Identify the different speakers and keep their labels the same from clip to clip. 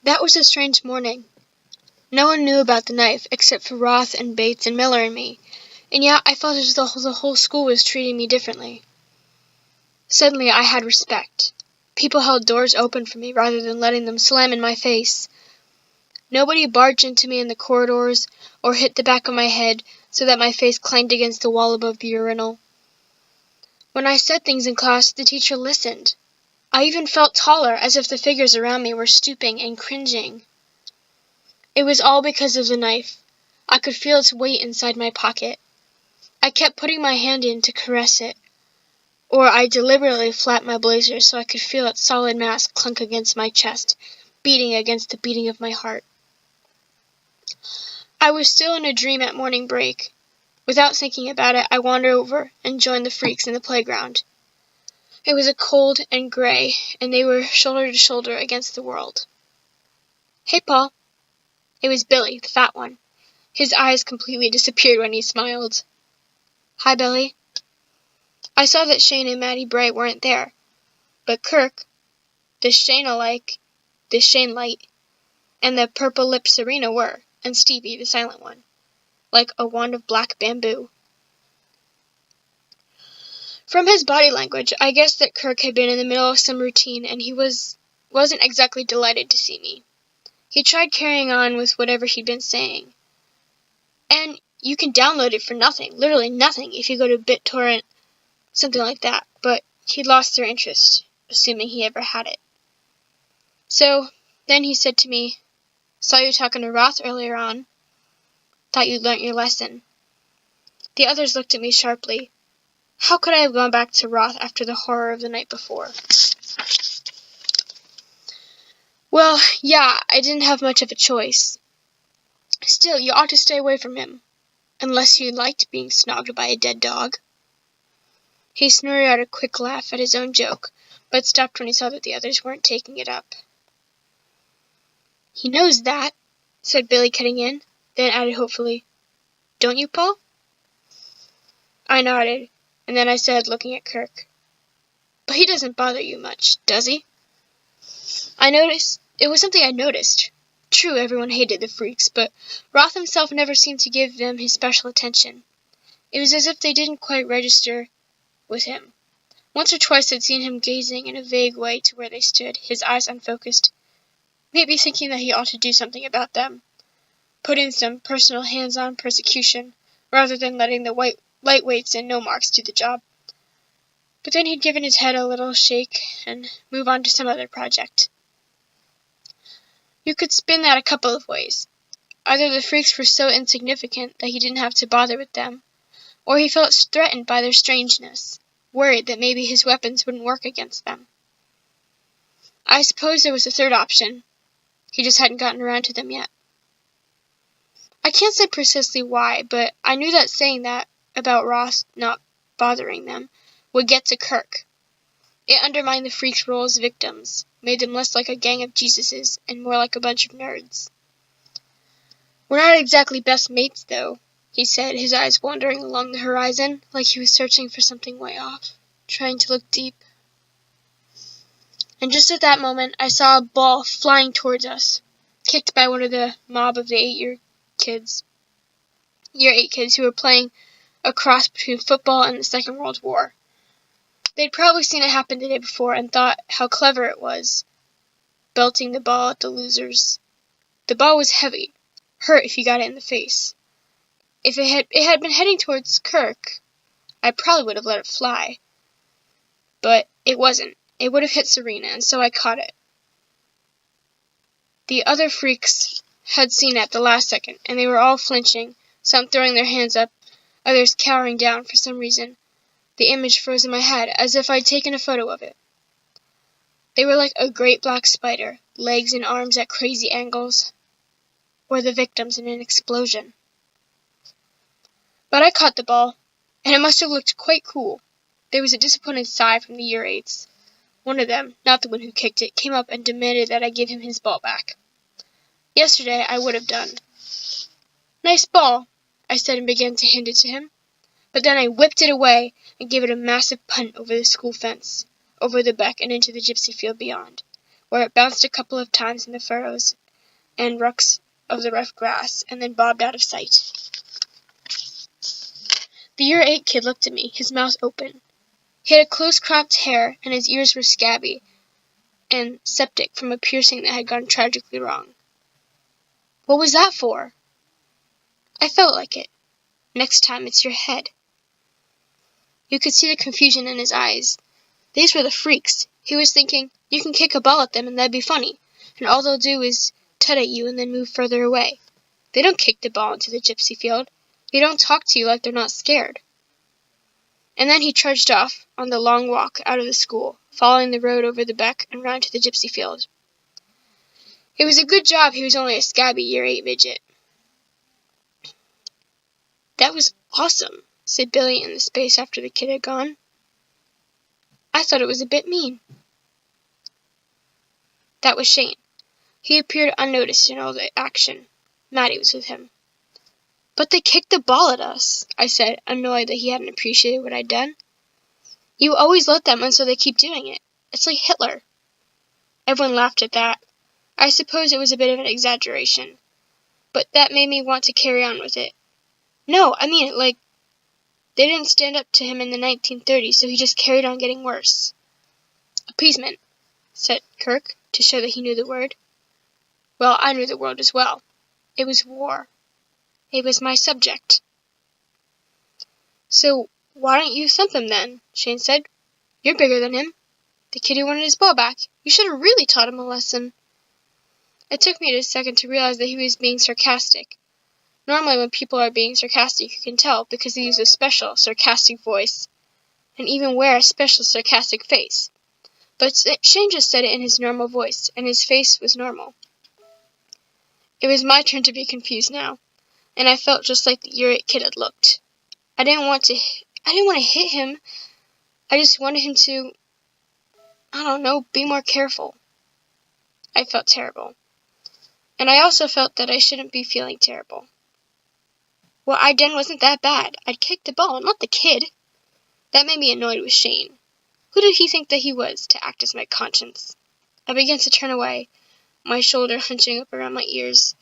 Speaker 1: That was a strange morning. No one knew about the knife except for Roth and Bates and Miller and me, and yet I felt as though the whole school was treating me differently. Suddenly I had respect. People held doors open for me rather than letting them slam in my face. Nobody barged into me in the corridors or hit the back of my head so that my face clanged against the wall above the urinal. When I said things in class, the teacher listened. I even felt taller, as if the figures around me were stooping and cringing. It was all because of the knife. I could feel its weight inside my pocket. I kept putting my hand in to caress it, or I deliberately flapped my blazer so I could feel its solid mass clunk against my chest, beating against the beating of my heart. I was still in a dream at morning break. Without thinking about it, I wandered over and joined the freaks in the playground. It was cold and gray, and they were shoulder to shoulder against the world. "Hey, Paul." It was Billy, the fat one. His eyes completely disappeared when he smiled. "Hi, Billy." I saw that Shane and Maddie Bray weren't there, but Kirk, the Shane-alike, the Shane Light, and the purple-lipped Serena were, and Stevie, the silent one, like a wand of black bamboo. From his body language, I guessed that Kirk had been in the middle of some routine, and he wasn't exactly delighted to see me. He tried carrying on with whatever he'd been saying. And you can download it for nothing, literally nothing, if you go to BitTorrent, something like that, but he'd lost their interest, assuming he ever had it. So, then he said to me, "Saw you talking to Roth earlier on. Thought you'd learnt your lesson." The others looked at me sharply. How could I have gone back to Roth after the horror of the night before? Well, yeah, I didn't have much of a choice. Still, you ought to stay away from him, unless you liked being snogged by a dead dog. He snorted out a quick laugh at his own joke, but stopped when he saw that the others weren't taking it up. "He knows that," said Billy, cutting in, then added hopefully, "Don't you, Paul?" I nodded, and then I said, looking at Kirk, "But he doesn't bother you much, does he?" It was something I noticed. True, everyone hated the freaks, but Roth himself never seemed to give them his special attention. It was as if they didn't quite register with him. Once or twice I'd seen him gazing in a vague way to where they stood, his eyes unfocused, maybe thinking that he ought to do something about them, put in some personal hands-on persecution, rather than letting the lightweights and no-marks do the job. But then he'd given his head a little shake and move on to some other project. You could spin that a couple of ways. Either the freaks were so insignificant that he didn't have to bother with them, or he felt threatened by their strangeness, worried that maybe his weapons wouldn't work against them. I suppose there was a third option. He just hadn't gotten around to them yet. I can't say precisely why, but I knew that saying that about Ross not bothering them would get to Kirk. It undermined the freaks' role as victims, made them less like a gang of Jesuses and more like a bunch of nerds. "We're not exactly best mates, though," he said, his eyes wandering along the horizon like he was searching for something way off, trying to look deep. And just at that moment, I saw a ball flying towards us, kicked by one of the mob of the year 8 kids who were playing a cross between football and the Second World War. They'd probably seen it happen the day before and thought how clever it was, belting the ball at the losers. The ball was heavy, hurt if you got it in the face. If it had been heading towards Kirk, I probably would have let it fly. But it wasn't. It would have hit Serena, and so I caught it. The other freaks had seen it at the last second, and they were all flinching, some throwing their hands up, others cowering down for some reason. The image froze in my head, as if I'd taken a photo of it. They were like a great black spider, legs and arms at crazy angles, or the victims in an explosion. But I caught the ball, and it must have looked quite cool. There was a disappointed sigh from the year 8s. One of them, not the one who kicked it, came up and demanded that I give him his ball back. Yesterday I would have done. "Nice ball," I said, and began to hand it to him. But then I whipped it away and gave it a massive punt over the school fence, over the beck and into the gypsy field beyond, where it bounced a couple of times in the furrows and rucks of the rough grass, and then bobbed out of sight. The year 8 kid looked at me, his mouth open. He had a close-cropped hair, and his ears were scabby and septic from a piercing that had gone tragically wrong. What was that for? I felt like it. Next time it's your head. You could see the confusion in his eyes. These were the freaks. He was thinking, you can kick a ball at them and that'd be funny, and all they'll do is tut at you and then move further away. They don't kick the ball into the gypsy field. They don't talk to you like they're not scared. And then he trudged off on the long walk out of the school, following the road over the beck and round to the gypsy field. It was a good job he was only a scabby year 8 midget. That was awesome, said Billy in the space after the kid had gone. I thought it was a bit mean. That was Shane. He appeared unnoticed in all the action. Maddie was with him. But they kicked the ball at us, I said, annoyed that he hadn't appreciated what I'd done. You always let them, and so they keep doing it. It's like Hitler. Everyone laughed at that. I suppose it was a bit of an exaggeration, but that made me want to carry on with it. No, I mean it, like, they didn't stand up to him in the 1930s, so he just carried on getting worse. Appeasement, said Kirk, to show that he knew the word. Well, I knew the word as well. It was war. It was my subject. So, why don't you thump him then? Shane said. You're bigger than him. The kid who wanted his ball back. You should have really taught him a lesson. It took me a second to realize that he was being sarcastic. Normally when people are being sarcastic, you can tell because they use a special, sarcastic voice, and even wear a special sarcastic face. But Shane just said it in his normal voice, and his face was normal. It was my turn to be confused now, and I felt just like the year 8 kid had looked. I didn't want to hit him. I just wanted him to, be more careful. I felt terrible. And I also felt that I shouldn't be feeling terrible. What I'd done wasn't that bad. I'd kicked the ball, not the kid. That made me annoyed with Shane. Who did he think that he was, to act as my conscience? I began to turn away, my shoulder hunching up around my ears.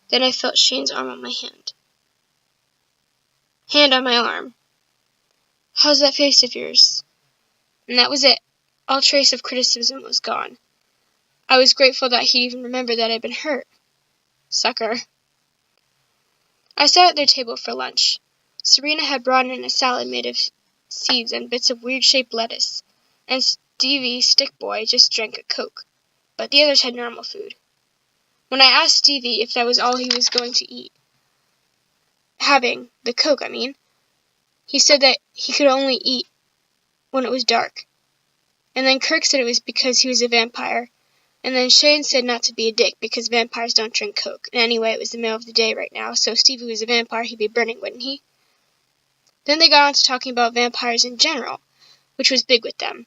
Speaker 1: Then I felt Shane's arm on my hand. Hand on my arm. How's that face of yours? And that was it. All trace of criticism was gone. I was grateful that he'd even remembered that I'd been hurt. Sucker. I sat at their table for lunch. Serena had brought in a salad made of seeds and bits of weird-shaped lettuce, and Stevie, stick boy, just drank a Coke. But the others had normal food. When I asked Stevie if that was all he was going to eat, the Coke, he said that he could only eat when it was dark. And then Kirk said it was because he was a vampire. And then Shane said not to be a dick because vampires don't drink Coke. And anyway, it was the middle of the day right now, so if Stevie was a vampire, he'd be burning, wouldn't he? Then they got on to talking about vampires in general, which was big with them.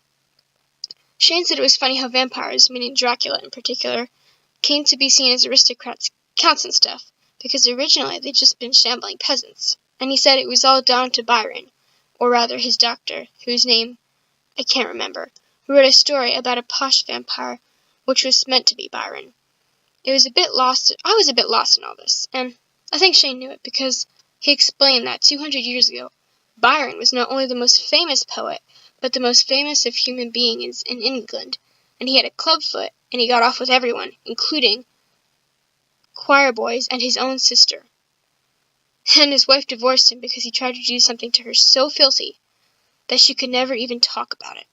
Speaker 1: Shane said it was funny how vampires, meaning Dracula in particular, came to be seen as aristocrats, counts and stuff, because originally they'd just been shambling peasants. And he said it was all down to Byron, or rather his doctor, whose name I can't remember, who wrote a story about a posh vampire, which was meant to be Byron. I was a bit lost in all this, and I think Shane knew it because he explained that 200 years ago, Byron was not only the most famous poet, but the most famous of human beings in England, and he had a clubfoot, and he got off with everyone, including choir boys and his own sister. And his wife divorced him because he tried to do something to her so filthy that she could never even talk about it.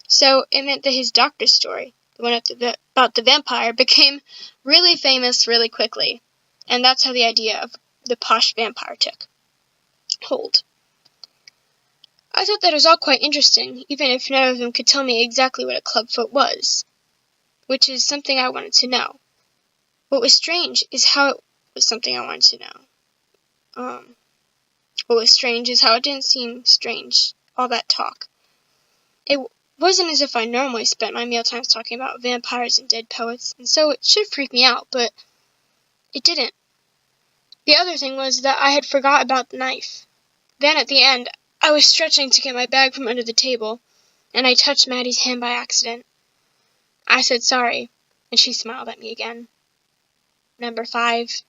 Speaker 1: So it meant that his doctor's story, the one about the vampire, became really famous really quickly, and that's how the idea of the posh vampire took hold. I thought that was all quite interesting, even if none of them could tell me exactly what a clubfoot was, which is something I wanted to know. What was strange is how it was something I wanted to know. What was strange is how it didn't seem strange, all that talk. It wasn't as if I normally spent my mealtimes talking about vampires and dead poets, and so it should freak me out, but it didn't. The other thing was that I had forgot about the knife. Then at the end, I was stretching to get my bag from under the table, and I touched Maddie's hand by accident. I said sorry, and she smiled at me again. Number 5.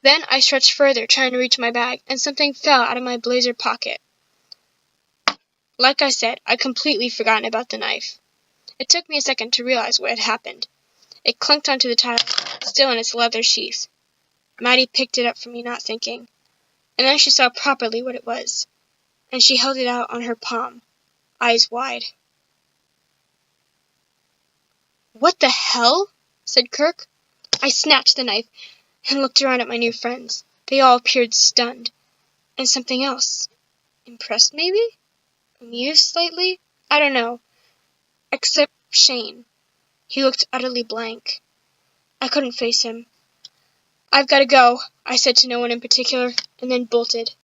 Speaker 1: Then I stretched further, trying to reach my bag, and something fell out of my blazer pocket. Like I said, I'd completely forgotten about the knife. It took me a second to realize what had happened. It clunked onto the tile, still in its leather sheath. Maddie picked it up from me, not thinking. And then she saw properly what it was, and she held it out on her palm, eyes wide. "What the hell?" said Kirk. I snatched the knife and looked around at my new friends. They all appeared stunned. And something else. Impressed, maybe? Amused slightly? I don't know. Except Shane. He looked utterly blank. I couldn't face him. "I've got to go," I said to no one in particular, and then bolted.